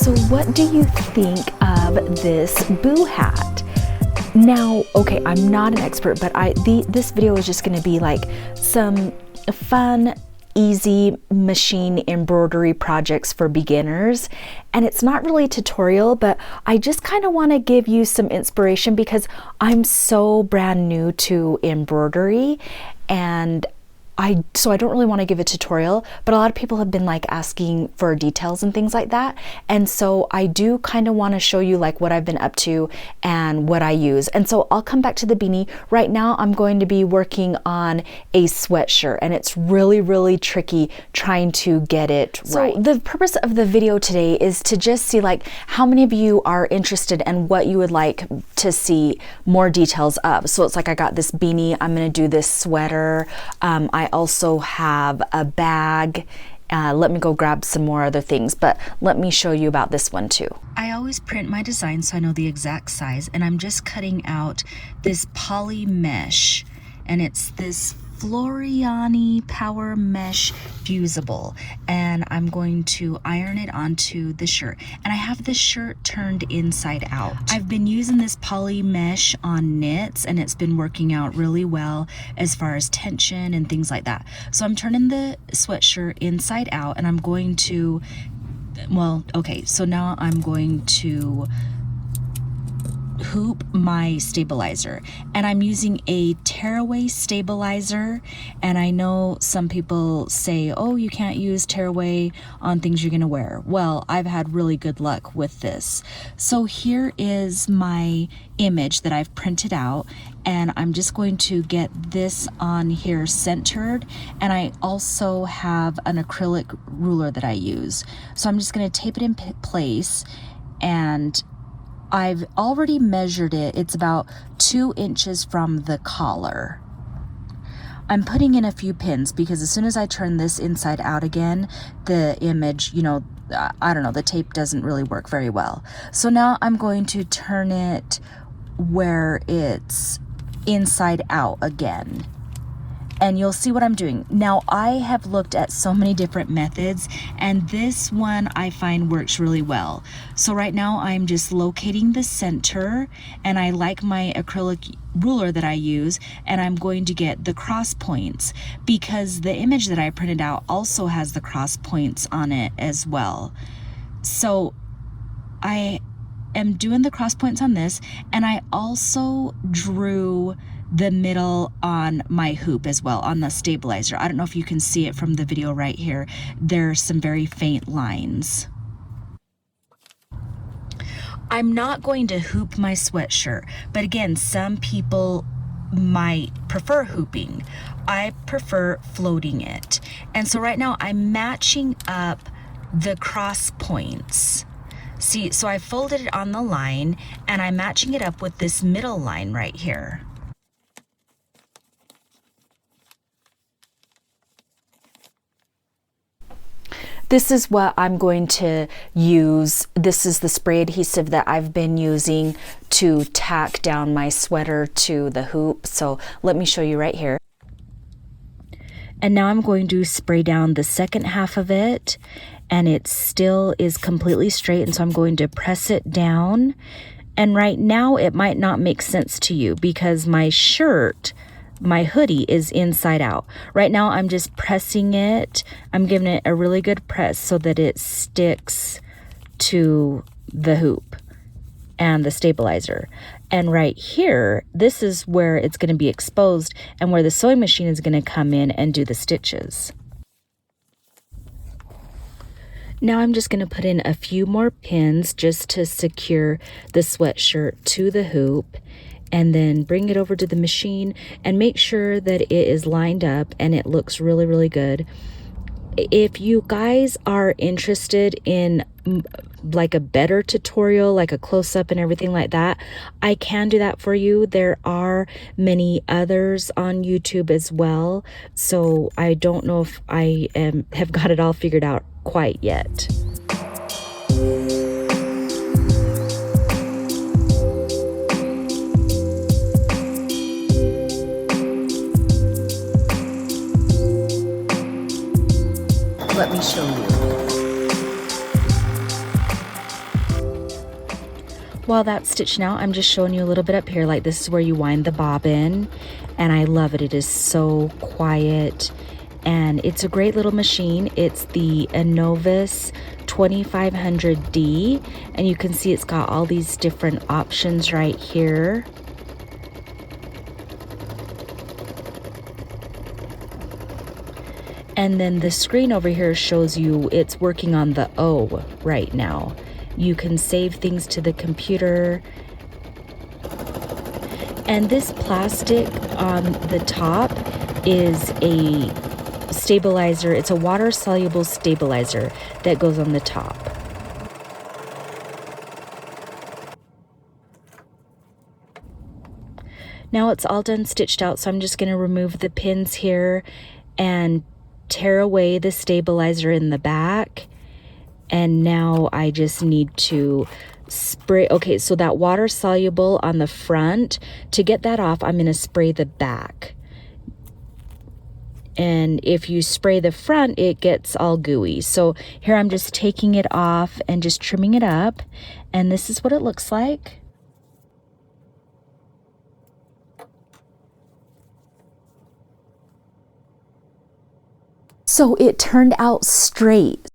So what do you think of this boo hat? Now, okay, I'm not an expert, but this video is just gonna be like some fun, easy machine embroidery projects for beginners. And it's not really a tutorial, but I just kind of want to give you some inspiration because I'm so brand new to embroidery, and so I don't really want to give a tutorial, but a lot of people have been like asking for details and things like that. And so I do kind of want to show you like what I've been up to and what I use. And so I'll come back to the beanie. Right now I'm going to be working on a sweatshirt, and it's really, really tricky trying to get it right. So the purpose of the video today is to just see like how many of you are interested and what you would like to see more details of. So it's like I got this beanie, I'm going to do this sweater. I also have a bag. Let me go grab some more other things, but let me show you about this one too. I always print my design so I know the exact size, and I'm just cutting out this poly mesh, and it's this Floriani Power Mesh Fusible, and I'm going to iron it onto the shirt. And I have this shirt turned inside out. I've been using this poly mesh on knits, and it's been working out really well as far as tension and things like that. So I'm turning the sweatshirt inside out, and I'm going to, well, okay, so now I'm going to hoop my stabilizer, and I'm using a tearaway stabilizer. And I know some people say, oh, you can't use tearaway on things you're gonna wear. Well, I've had really good luck with this. So here is my image that I've printed out, and I'm just going to get this on here centered. And I also have an acrylic ruler that I use, so I'm just going to tape it in place. And I've already measured it. It's about 2 inches from the collar. I'm putting in a few pins because as soon as I turn this inside out again, the image, you know, I don't know, the tape doesn't really work very well. So now I'm going to turn it where it's inside out again, and you'll see what I'm doing. Now, I have looked at so many different methods, and this one I find works really well. So right now I'm just locating the center, and I like my acrylic ruler that I use, and I'm going to get the cross points because the image that I printed out also has the cross points on it as well. So I am doing the cross points on this, and I also drew the middle on my hoop as well, on the stabilizer. I don't know if you can see it from the video right here. There's some very faint lines. I'm not going to hoop my sweatshirt, but again, some people might prefer hooping. I prefer floating it. And so right now I'm matching up the cross points. See, so I folded it on the line, and I'm matching it up with this middle line right here. This is what I'm going to use. This is the spray adhesive that I've been using to tack down my sweater to the hoop. So let me show you right here. And now I'm going to spray down the second half of it, and it still is completely straight. And so I'm going to press it down. And right now it might not make sense to you because my shirt, my hoodie, is inside out. Right now I'm just pressing it. I'm giving it a really good press so that it sticks to the hoop and the stabilizer. And right here, this is where it's going to be exposed and where the sewing machine is going to come in and do the stitches. Now I'm just going to put in a few more pins just to secure the sweatshirt to the hoop, and then bring it over to the machine and make sure that it is lined up and it looks really, really good. If you guys are interested in like a better tutorial, like a close-up and everything like that, I can do that for you. There are many others on YouTube as well, so I don't know if I have got it all figured out quite yet. Let me show you. While that's stitching out, I'm just showing you a little bit up here. Like, this is where you wind the bobbin, and I love it. It is so quiet, and it's a great little machine. It's the Innovis 2500D, and you can see it's got all these different options right here. And then the screen over here shows you it's working on the O right now. You can save things to the computer. And this plastic on the top is a stabilizer. It's a water-soluble stabilizer that goes on the top. Now it's all done stitched out, so I'm just going to remove the pins here and tear away the stabilizer in the back. And now I just need to spray. Okay, so that water soluble on the front, to get that off, I'm going to spray the back. And if you spray the front, it gets all gooey. So here I'm just taking it off and just trimming it up. And this is what it looks like. So it turned out straight.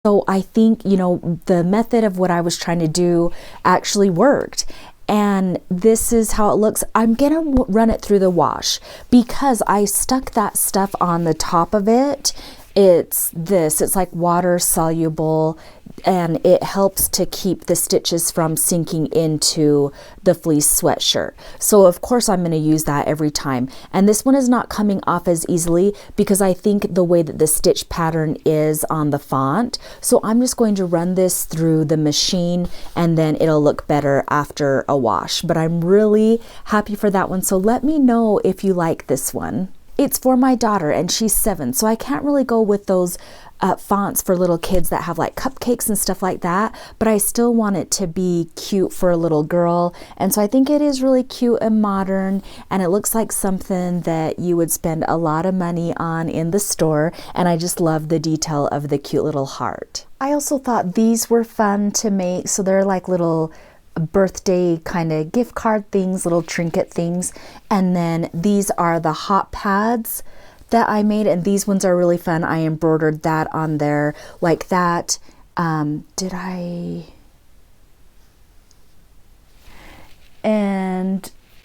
So I think, you know, the method of what I was trying to do actually worked. And this is how it looks. I'm gonna run it through the wash because I stuck that stuff on the top of it. It's like water soluble, and it helps to keep the stitches from sinking into the fleece sweatshirt. So of course I'm going to use that every time. And this one is not coming off as easily because I think the way that the stitch pattern is on the font. So I'm just going to run this through the machine and then it'll look better after a wash. But I'm really happy for that one. So let me know if you like this one. It's for my daughter and she's 7, so I can't really go with those fonts for little kids that have like cupcakes and stuff like that, but I still want it to be cute for a little girl. And so I think it is really cute and modern, and it looks like something that you would spend a lot of money on in the store. And I just love the detail of the cute little heart. I also thought these were fun to make. So they're like little birthday kind of gift card things, little trinket things. And then these are the hot pads that I made, and these ones are really fun. I embroidered that on there like that. And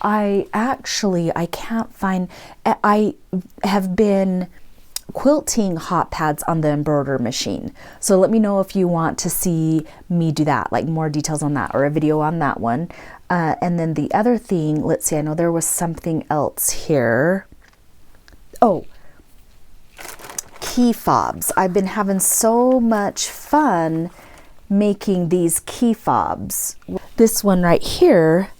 I can't find, I have been quilting hot pads on the embroider machine. So let me know if you want to see me do that, like more details on that or a video on that one. And then the other thing, let's see, I know there was something else here. Oh, key fobs. I've been having so much fun making these key fobs. This one right here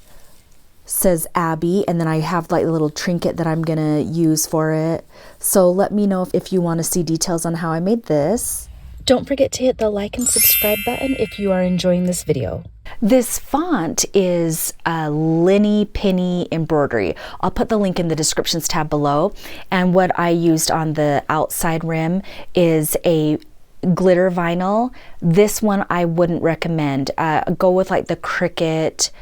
says Abby, and then I have like a little trinket that I'm gonna use for it. So let me know if you want to see details on how I made this. Don't forget to hit the like and subscribe button if you are enjoying this video. This font is Linny Penny Embroidery. I'll put the link in the descriptions tab below. And what I used on the outside rim is a glitter vinyl. This one I wouldn't recommend. Go with like the Cricut.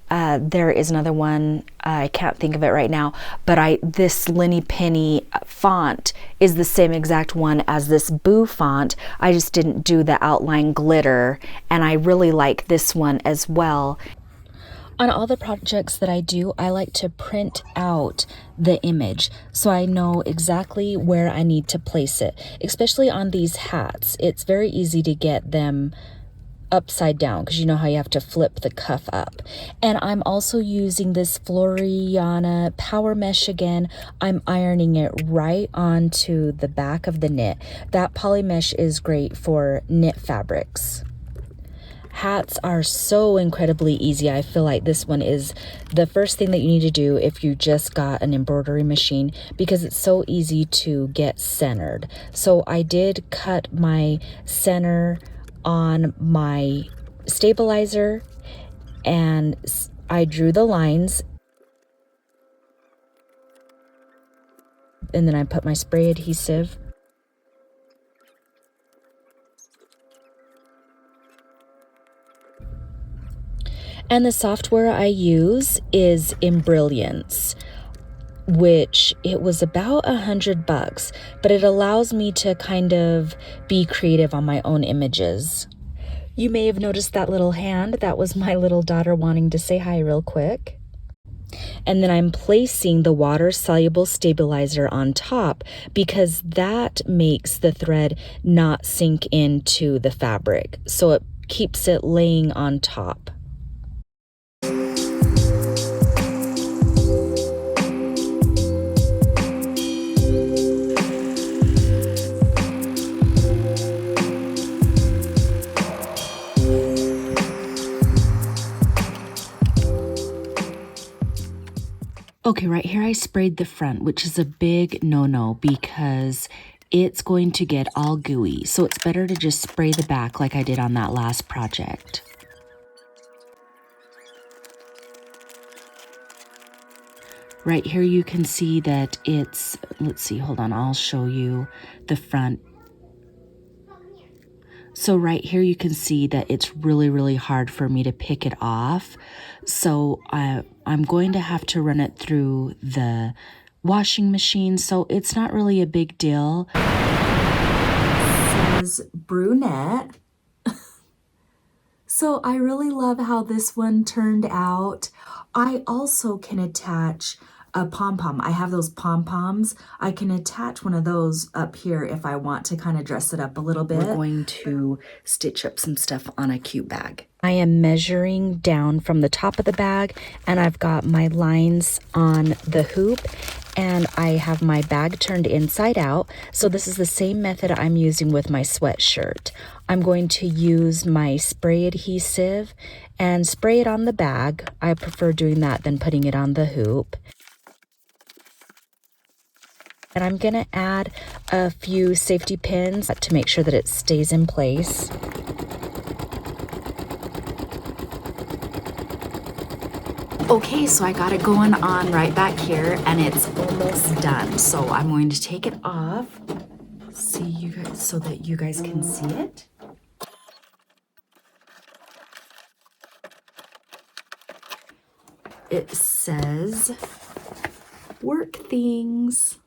There is another one, I can't think of it right now, but this Linny Penny font is the same exact one as this Boo font. I just didn't do the outline glitter, and I really like this one as well. On all the projects that I do, I like to print out the image so I know exactly where I need to place it, especially on these hats. It's very easy to get them upside down because you know how you have to flip the cuff up. And I'm also using this Floriana power mesh again. I'm ironing it right onto the back of the knit. That poly mesh is great for knit fabrics. Hats are so incredibly easy. I feel like this one is the first thing that you need to do if you just got an embroidery machine, because it's so easy to get centered. So I did cut my center on my stabilizer and I drew the lines, and then I put my spray adhesive. And the software I use is Embroidery, which it was about $100, but it allows me to kind of be creative on my own images. You may have noticed that little hand. That was my little daughter wanting to say hi real quick. And then I'm placing the water-soluble stabilizer on top because that makes the thread not sink into the fabric. So it keeps it laying on top. Okay, right here I sprayed the front, which is a big no-no because it's going to get all gooey. So it's better to just spray the back like I did on that last project. Right here you can see that it's, let's see, hold on, I'll show you the front. So right here you can see that it's really, really hard for me to pick it off. So I'm going to have to run it through the washing machine. So it's not really a big deal. It says brunette. So I really love how this one turned out. I also can attach a pom-pom. I have those pom-poms. I can attach one of those up here if I want to kind of dress it up a little bit. We're going to stitch up some stuff on a cute bag. I am measuring down from the top of the bag, and I've got my lines on the hoop, and I have my bag turned inside out. So this is the same method I'm using with my sweatshirt. I'm going to use my spray adhesive and spray it on the bag. I prefer doing that than putting it on the hoop. And I'm gonna add a few safety pins to make sure that it stays in place. Okay, so I got it going on right back here and it's almost done. So I'm going to take it off, see you guys, so that you guys can see it. It says work things.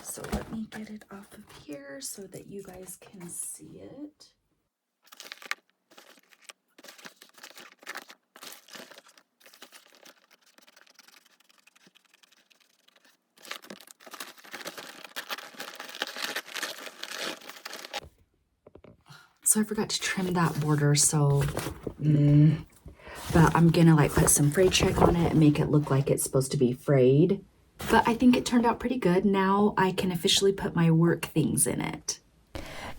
So let me get it off of here so that you guys can see it. So I forgot to trim that border, so but I'm gonna like put some frayed check on it and make it look like it's supposed to be frayed. But I think it turned out pretty good. Now I can officially put my work things in it.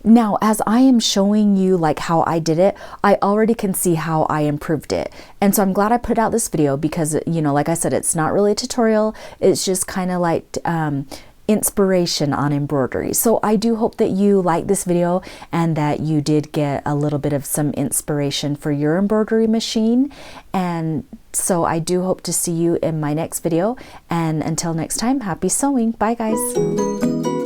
Now, as I am showing you like how I did it, I already can see how I improved it. And so I'm glad I put out this video because, you know, like I said, it's not really a tutorial. It's just kind of like inspiration on embroidery. So I do hope that you like this video and that you did get a little bit of some inspiration for your embroidery machine. And so I do hope to see you in my next video. And until next time, happy sewing. Bye guys.